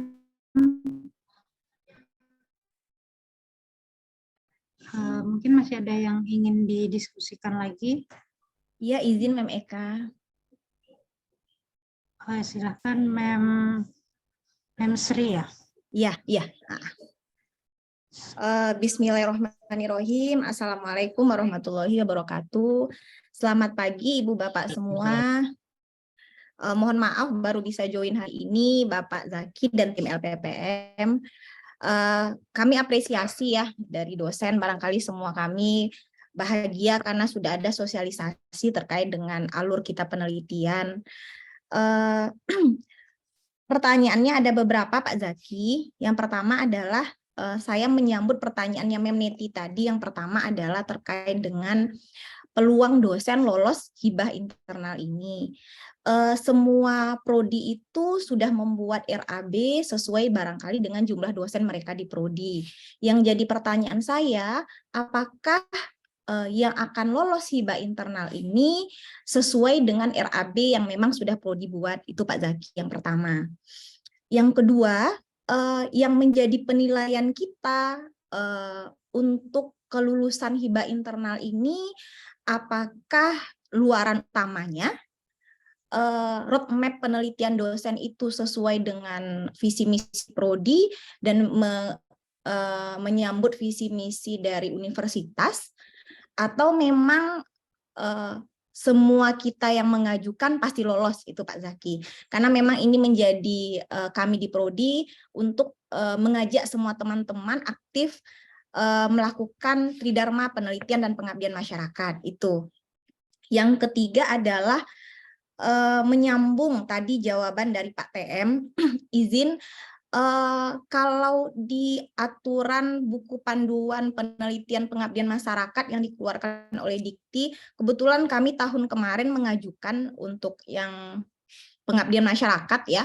B: Mungkin masih ada yang ingin didiskusikan lagi.
G: Iya, izin Mem Eka.
B: Silakan Mem Sri ya.
G: Iya. Bismillahirrahmanirrahim. Assalamualaikum warahmatullahi wabarakatuh. Selamat pagi Ibu Bapak semua. Mohon maaf baru bisa join hari ini Bapak Zaki dan tim LPPM. Kami apresiasi ya dari dosen, barangkali semua kami bahagia karena sudah ada sosialisasi terkait dengan alur kita penelitian. Pertanyaannya ada beberapa Pak Zaki. Yang pertama adalah saya menyambut pertanyaannya Mem Neti tadi. Yang pertama adalah terkait dengan peluang dosen lolos hibah internal ini. Semua prodi itu sudah membuat RAB sesuai barangkali dengan jumlah dosen mereka di prodi. Yang jadi pertanyaan saya, apakah yang akan lolos hibah internal ini sesuai dengan RAB yang memang sudah prodi buat? Itu Pak Zaki yang pertama. Yang kedua, yang menjadi penilaian kita untuk kelulusan hibah internal ini, apakah luaran utamanya, roadmap penelitian dosen itu sesuai dengan visi misi prodi dan menyambut visi misi dari universitas, atau memang semua kita yang mengajukan pasti lolos itu Pak Zaki. Karena memang ini menjadi kami di prodi untuk mengajak semua teman-teman aktif melakukan tridharma penelitian dan pengabdian masyarakat itu. Yang ketiga adalah menyambung tadi jawaban dari Pak TM, izin kalau di aturan buku panduan penelitian pengabdian masyarakat yang dikeluarkan oleh Dikti, kebetulan kami tahun kemarin mengajukan untuk yang pengabdian masyarakat ya.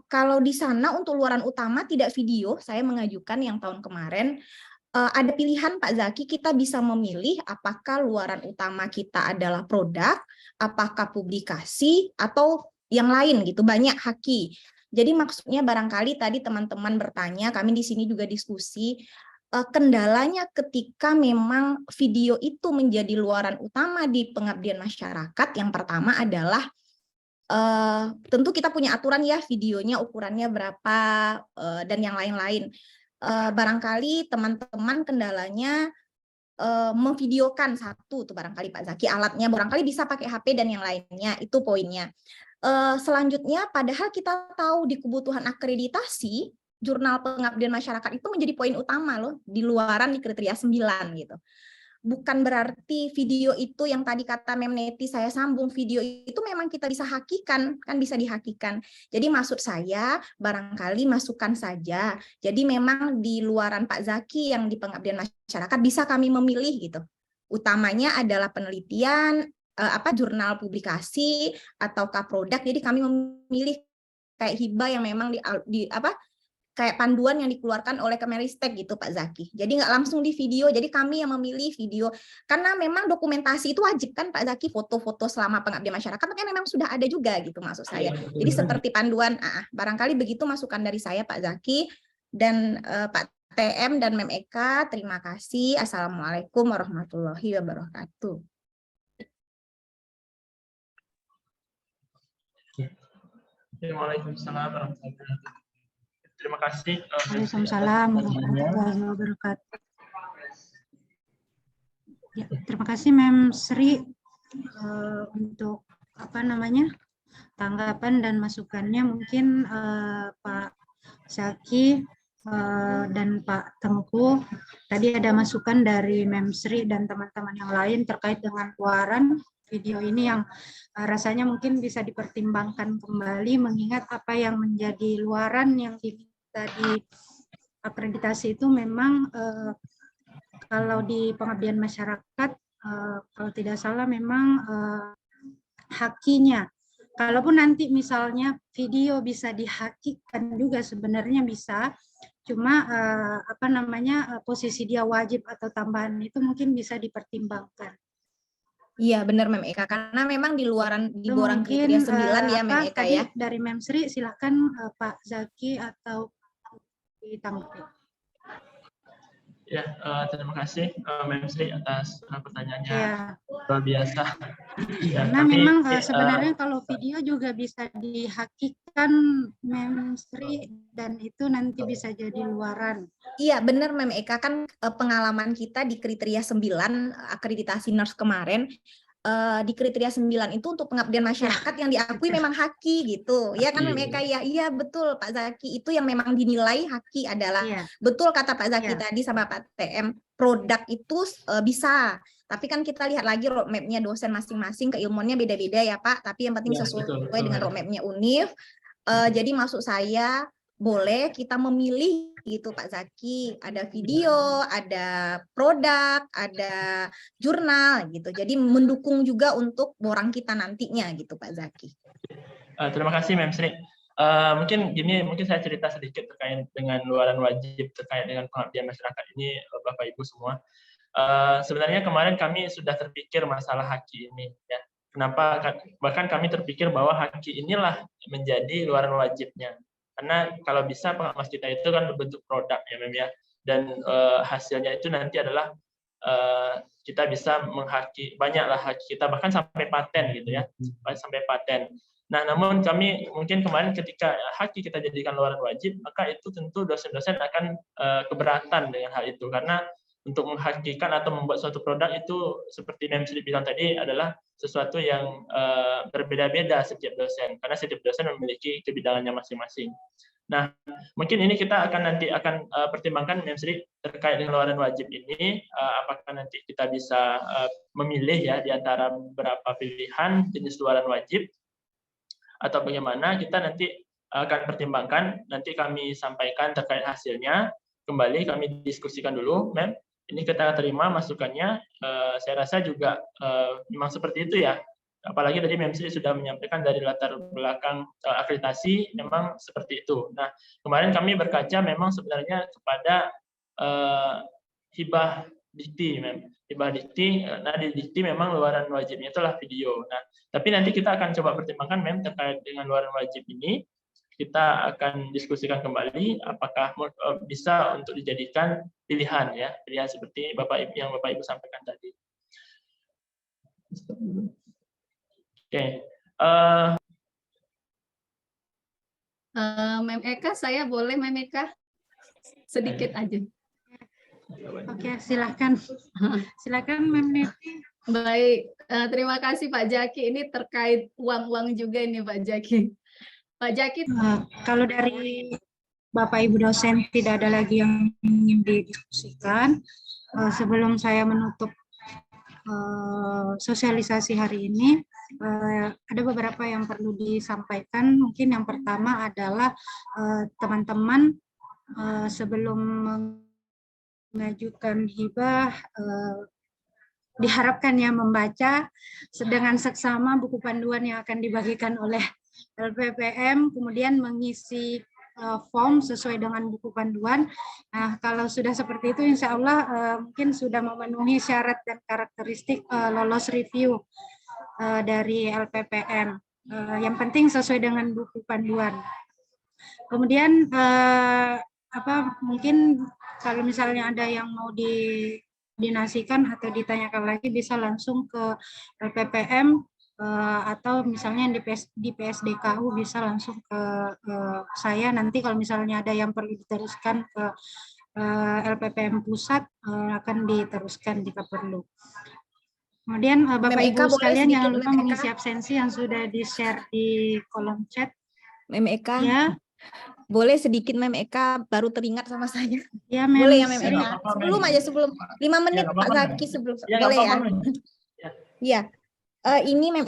G: Kalau di sana untuk luaran utama tidak video, saya mengajukan yang tahun kemarin. Ada pilihan Pak Zaki, kita bisa memilih apakah luaran utama kita adalah produk, apakah publikasi, atau yang lain gitu, banyak haki. Jadi maksudnya barangkali tadi teman-teman bertanya, kami di sini juga diskusi, kendalanya ketika memang video itu menjadi luaran utama di pengabdian masyarakat, yang pertama adalah tentu kita punya aturan ya, videonya ukurannya berapa, dan yang lain-lain. Barangkali teman-teman kendalanya memvideokan satu tuh barangkali Pak Zaki, alatnya barangkali bisa pakai HP dan yang lainnya, itu poinnya. Selanjutnya, padahal kita tahu di kebutuhan akreditasi, jurnal pengabdian masyarakat itu menjadi poin utama loh, di luaran di kriteria 9 gitu. Bukan berarti video itu yang tadi kata Mem Neti saya sambung, video itu memang kita bisa hakikan, kan bisa dihakikan. Jadi maksud saya barangkali masukan saja. Jadi memang di luaran Pak Zaki yang di pengabdian masyarakat bisa kami memilih gitu. Utamanya adalah penelitian, jurnal publikasi ataukah produk. Jadi kami memilih kayak hibah yang memang kayak panduan yang dikeluarkan oleh Kemenristek gitu Pak Zaki. Jadi nggak langsung di video. Jadi kami yang memilih video karena memang dokumentasi itu wajib kan Pak Zaki, foto-foto selama pengabdian masyarakat kan memang sudah ada juga gitu maksud saya. Jadi seperti panduan, barangkali begitu masukan dari saya Pak Zaki dan Pak TM dan Mem Eka. Terima kasih. Assalamualaikum warahmatullahi wabarakatuh.
A: Waalaikumsalam warahmatullahi wabarakatuh. Terima kasih.
B: Waalaikumsalam warahmatullahi wabarakatuh. Ya, terima kasih Mem Sri untuk tanggapan dan masukannya. Mungkin Pak Zaki dan Pak Tengku tadi ada masukan dari Mem Sri dan teman-teman yang lain terkait dengan luaran video ini yang rasanya mungkin bisa dipertimbangkan kembali mengingat apa yang menjadi luaran yang diminta di akreditasi itu memang kalau di pengabdian masyarakat kalau tidak salah memang hakinya. Kalaupun nanti misalnya video bisa dihakikan juga sebenarnya bisa, cuma posisi dia wajib atau tambahan itu mungkin bisa dipertimbangkan.
G: Iya benar Mem Eka, karena memang di luaran di borang kriteria 9 ya Mem Eka
B: tadi
G: ya.
B: Dari Mem Sri silakan Pak Zaki atau ditanggapi.
A: Ya, terima kasih Mem Sri atas pertanyaannya
B: Ya.
A: luar biasa. Ya,
B: Karena memang sebenarnya kalau video juga bisa dihakikan Mem Sri dan itu nanti bisa jadi luaran.
G: Iya benar Mem Eka, kan pengalaman kita di kriteria 9 akreditasi nurse kemarin, di kriteria 9 itu untuk pengabdian masyarakat yang diakui memang haki gitu. Ya kan Mem Eka ya, iya betul Pak Zaki, itu yang memang dinilai haki adalah betul kata Pak Zaki tadi sama Pak TM, produk itu bisa. Tapi kan kita lihat lagi roadmap-nya dosen masing-masing, keilmuannya beda-beda ya Pak, tapi yang penting sesuai dengan roadmap-nya UNIF. Jadi maksud saya boleh kita memilih gitu Pak Zaki, ada video, ada produk, ada jurnal gitu. Jadi mendukung juga untuk borang kita nantinya gitu Pak Zaki.
A: Terima kasih Mem Sri. Mungkin saya cerita sedikit terkait dengan luaran wajib terkait dengan pengabdian masyarakat ini Bapak Ibu semua. Sebenarnya kemarin kami sudah terpikir masalah haki ini ya. Kenapa? Bahkan kami terpikir bahwa haki inilah menjadi luaran wajibnya. Karena kalau bisa pengawas kita itu kan berbentuk produk ya Mem ya, dan hasilnya itu nanti adalah kita bisa menghaki banyaklah hak kita, bahkan sampai paten gitu ya, sampai paten. Nah, namun kami mungkin kemarin ketika haki kita jadikan luaran wajib, maka itu tentu dosen-dosen akan keberatan dengan hal itu, karena untuk menghakikan atau membuat suatu produk itu seperti Mem Sri bilang tadi adalah sesuatu yang berbeda-beda setiap dosen, karena setiap dosen memiliki kebidangannya masing-masing. Nah, mungkin ini kita nanti akan pertimbangkan Mem Sri terkait dengan luaran wajib ini, apakah nanti kita bisa memilih ya di antara beberapa pilihan jenis luaran wajib, atau bagaimana kita nanti akan pertimbangkan, nanti kami sampaikan terkait hasilnya, kembali kami diskusikan dulu, Mem. Ini kita terima masukannya, saya rasa juga memang seperti itu ya. Apalagi tadi Mem Sri sudah menyampaikan dari latar belakang akreditasi memang seperti itu. Nah, kemarin kami berkaca memang sebenarnya kepada hibah dikti, hibah dikti. Nah, di dikti memang luaran wajibnya itulah video. Nah, tapi nanti kita akan coba pertimbangkan terkait dengan luaran wajib ini. Kita akan diskusikan kembali apakah bisa untuk dijadikan pilihan ya, pilihan seperti yang Bapak Ibu sampaikan tadi. Oke.
D: Mem Eka, saya boleh Mem Eka? Sedikit aja.
B: Oke, silakan. Silakan Mem Neti.
D: Baik, terima kasih Pak Jaki. Ini terkait uang-uang juga ini Pak Jaki. Pak Jaki.
B: Kalau dari Bapak Ibu dosen tidak ada lagi yang ingin didiskusikan, sebelum saya menutup sosialisasi hari ini, ada beberapa yang perlu disampaikan. Mungkin yang pertama adalah teman-teman sebelum mengajukan hibah diharapkan ya membaca dengan seksama buku panduan yang akan dibagikan oleh LPPM, kemudian mengisi form sesuai dengan buku panduan. Nah, kalau sudah seperti itu, insya Allah mungkin sudah memenuhi syarat dan karakteristik lolos review dari LPPM. Yang penting sesuai dengan buku panduan. Kemudian mungkin kalau misalnya ada yang mau dinasikan atau ditanyakan lagi, bisa langsung ke LPPM. Atau misalnya di PSDKU bisa langsung ke saya. Nanti kalau misalnya ada yang perlu diteruskan ke LPPM pusat, akan diteruskan jika perlu. Kemudian Bapak Ibu sekalian jangan lupa mengisi absensi yang sudah di-share di kolom chat.
G: Mem Eka,
B: Ya.
G: Boleh sedikit Mem Eka, baru teringat sama saya.
B: Ya,
G: boleh ya Mem
B: Sri.
G: Eka. Sebelum 5 menit Pak Zaki sebelum boleh ya. Iya. Ini Mem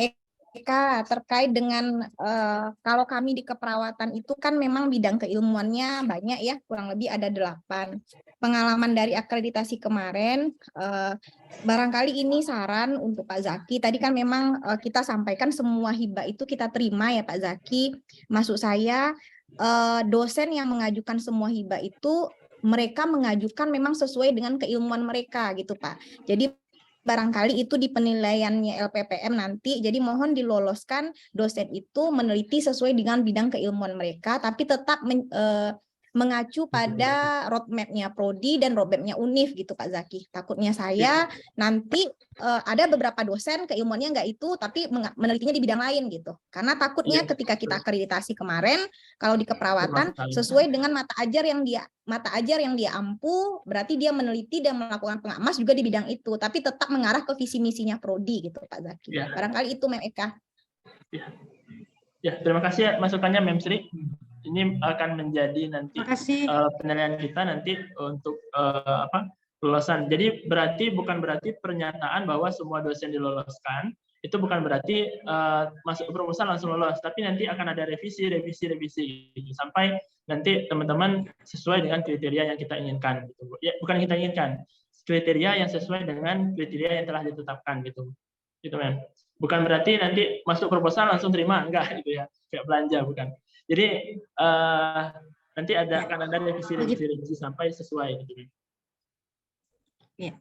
G: Eka terkait dengan kalau kami di keperawatan itu kan memang bidang keilmuannya banyak ya, kurang lebih ada 8. Pengalaman dari akreditasi kemarin, barangkali ini saran untuk Pak Zaki. Tadi kan memang kita sampaikan semua hibah itu kita terima ya Pak Zaki. Maksud saya dosen yang mengajukan semua hibah itu mereka mengajukan memang sesuai dengan keilmuan mereka gitu Pak. Jadi barangkali itu di penilaiannya LPPM nanti, jadi mohon diloloskan dosen itu meneliti sesuai dengan bidang keilmuan mereka, tapi tetap mengacu pada roadmap-nya Prodi dan roadmap-nya UNIF gitu Pak Zaki. Takutnya saya nanti ada beberapa dosen keilmuannya nggak itu, tapi menelitinya di bidang lain gitu. Karena takutnya ketika kita akreditasi kemarin, kalau di keperawatan sesuai dengan mata ajar yang dia ampu, berarti dia meneliti dan melakukan pengamas juga di bidang itu, tapi tetap mengarah ke visi misinya Prodi gitu Pak Zaki. Barangkali itu Mem Eka.
A: Ya, terima kasih masukannya Mem Sri. Ini akan menjadi nanti penilaian kita nanti untuk kelolosan. Jadi bukan berarti pernyataan bahwa semua dosen diloloskan, itu bukan berarti masuk proposal langsung lolos, tapi nanti akan ada revisi gitu, sampai nanti teman-teman sesuai dengan kriteria yang kita inginkan gitu. Ya, bukan kita inginkan, kriteria yang sesuai dengan kriteria yang telah ditetapkan gitu. Gitu Mem. Bukan berarti nanti masuk proposal langsung terima, enggak gitu ya. Kayak belanja bukan. Jadi nanti akan ada revisi sampai sesuai gitu.
B: Ya.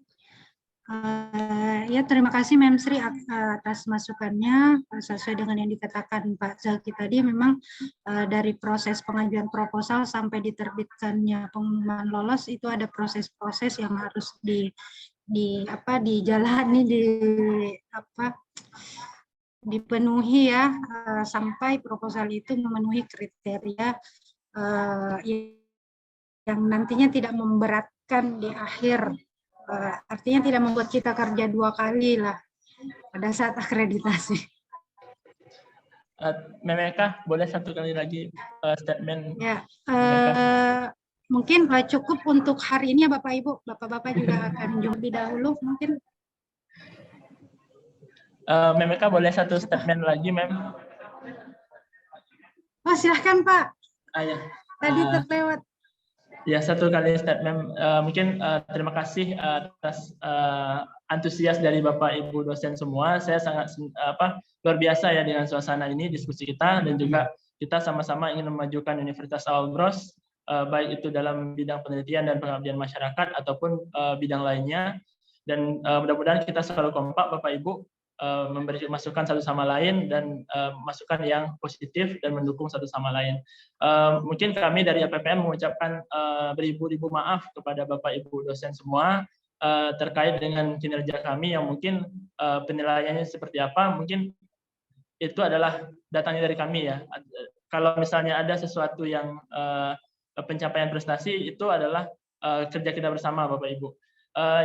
B: Ya, terima kasih Mem Sri atas masukannya. Sesuai dengan yang dikatakan Pak Zaki tadi, memang dari proses pengajuan proposal sampai diterbitkannya pengumuman lolos itu ada proses-proses yang harus dijalani, dipenuhi ya, sampai proposal itu memenuhi kriteria yang nantinya tidak memberatkan di akhir, artinya tidak membuat kita kerja 2 kali lah pada saat akreditasi.
A: Memeka, boleh 1 kali lagi statement?
B: Ya, mungkin cukup untuk hari ini ya Bapak Ibu. Bapak-bapak juga akan jumpa lebih dahulu mungkin.
A: Memeka boleh 1 statement lagi, Mem?
B: Oh, silahkan Pak.
A: Ya.
B: Tadi terlewat.
A: Ya, 1 kali statement. Mungkin terima kasih atas antusias dari Bapak Ibu dosen semua. Saya sangat luar biasa ya dengan suasana ini, diskusi kita, dan juga kita sama-sama ingin memajukan Universitas Al-Bros, baik itu dalam bidang penelitian dan pengabdian masyarakat ataupun bidang lainnya. Dan mudah-mudahan kita selalu kompak Bapak Ibu, memberi masukan satu sama lain dan masukan yang positif dan mendukung satu sama lain. Mungkin kami dari APPM mengucapkan beribu-ribu maaf kepada Bapak Ibu dosen semua terkait dengan kinerja kami yang mungkin penilaiannya seperti apa, mungkin itu adalah datangnya dari kami ya. Kalau misalnya ada sesuatu yang pencapaian prestasi, itu adalah kerja kita bersama Bapak Ibu.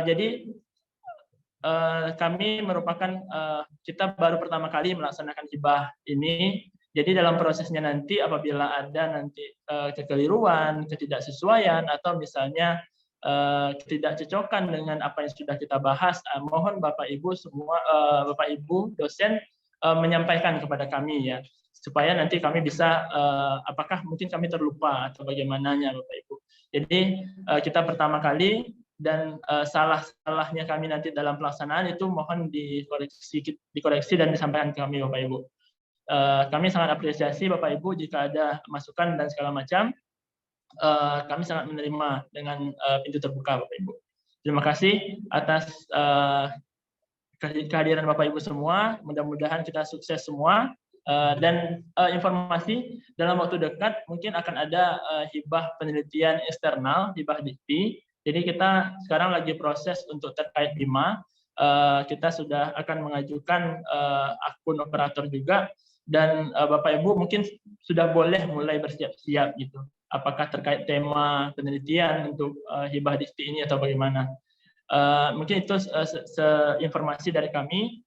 A: Jadi kami merupakan kita baru pertama kali melaksanakan hibah ini. Jadi dalam prosesnya nanti apabila ada nanti kekeliruan, ketidaksesuaian atau misalnya ketidakcocokan dengan apa yang sudah kita bahas, mohon Bapak Ibu semua, Bapak Ibu dosen menyampaikan kepada kami ya, supaya nanti kami bisa apakah mungkin kami terlupa atau bagaimananya Bapak Ibu. Jadi kita pertama kali. Dan salah-salahnya kami nanti dalam pelaksanaan itu mohon dikoreksi dan disampaikan ke kami Bapak Ibu. Kami sangat apresiasi Bapak Ibu jika ada masukan dan segala macam. Kami sangat menerima dengan pintu terbuka Bapak Ibu. Terima kasih atas kehadiran Bapak Ibu semua. Mudah-mudahan kita sukses semua. Dan informasi dalam waktu dekat mungkin akan ada hibah penelitian eksternal, hibah dikti. Jadi kita sekarang lagi proses untuk terkait BIMA, kita sudah akan mengajukan akun operator juga, dan Bapak Ibu mungkin sudah boleh mulai bersiap-siap gitu. Apakah terkait tema penelitian untuk hibah dikti ini atau bagaimana? Mungkin itu informasi dari kami.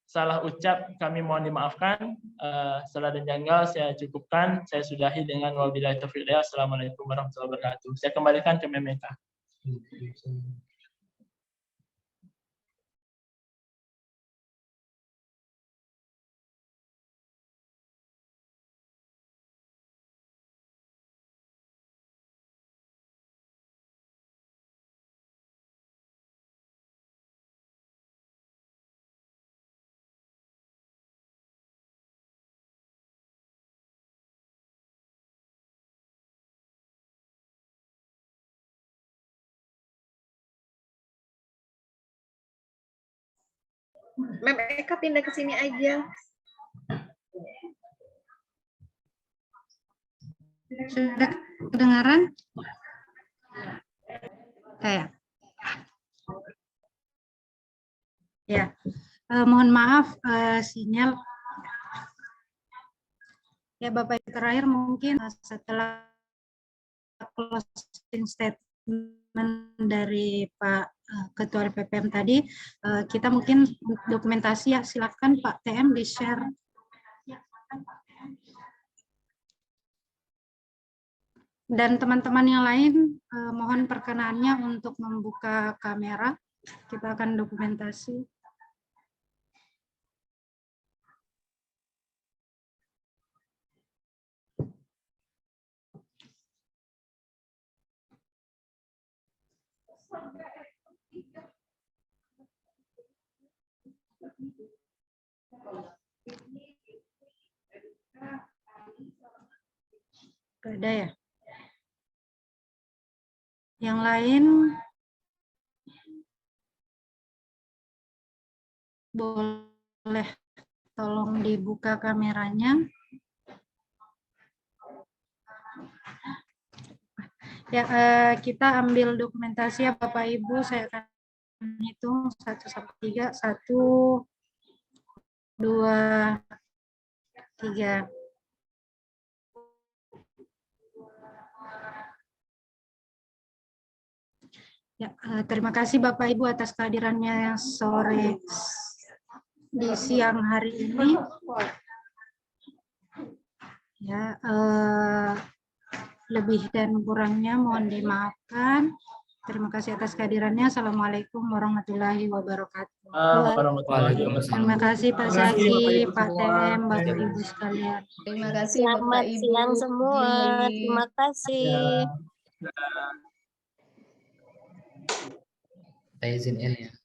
A: Salah ucap kami mohon dimaafkan. Salah dan janggal saya cukupkan. Saya sudahi dengan wabillahi taufiq hidayah. Assalamualaikum warahmatullahi wabarakatuh. Saya kembalikan ke Memeka.
E: Mem Eka pindah ke sini aja.
B: Sudah kedengaran? Saya. Ya, mohon maaf sinyal. Ya Bapak terakhir mungkin setelah closing statement dari Pak Ketua PPM tadi, kita mungkin dokumentasi ya, silakan Pak TM di-share. Dan teman-teman yang lain, mohon perkenannya untuk membuka kamera. Kita akan dokumentasi. Gak ada ya? Yang lain boleh tolong dibuka kameranya. Ya, kita ambil dokumentasi ya Bapak Ibu, saya akan hitung 1 sampai 3, 1, 2, 3. Ya, terima kasih Bapak Ibu atas kehadirannya sore di siang hari ini. Ya, lebih dan kurangnya mohon dimaafkan. Terima kasih atas kehadirannya. Assalamualaikum warahmatullahi wabarakatuh. Terima kasih Pak Zaki, Pak TM, Bapak Ibu sekalian.
D: Terima kasih
H: Selamat
D: Bapak Ibu.
H: siang semua. Terima kasih.
F: Kita izin ini ya.